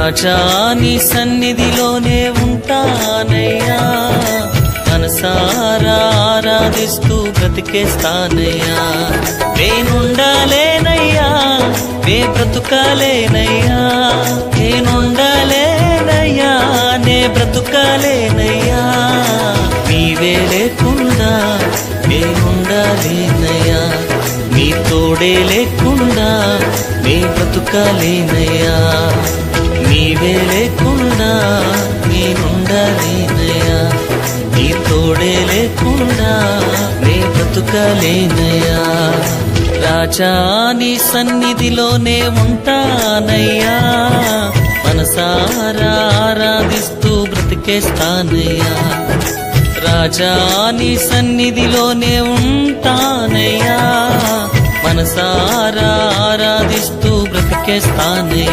రాజా నీ సన్నిధిలోనే ఉంటానయ్యా, మనసారా ఆరాధిస్తూ బ్రతికేస్తానయ్యా. నేనుండాలేనయ్యా, నే బ్రతుకాలేనయ్యా, నేనుండాలేనయ్యా, నే బ్రతుకాలేనయ్యా. నీవే లేకుండా నేనుండాలేనయ్యా, నీ తోడే లేకుండా నే బ్రతుకాలేనయ్యా. నీవే లేకుండా నేనుండాలేనయ్యా, నీ తోడే లేకుండా నే బ్రతుకాలేనయ్యా. రాజా నీ సన్నిధిలోనే ఉంటానయ్యా, మనసారా ఆరాధిస్తూ బ్రతికేస్తానయ్యా. రాజా నీ సన్నిధిలోనే ఉంటానయ్యా, మనసారా ఆరాధిస్తూ బ్రతికేస్తానయ్యా.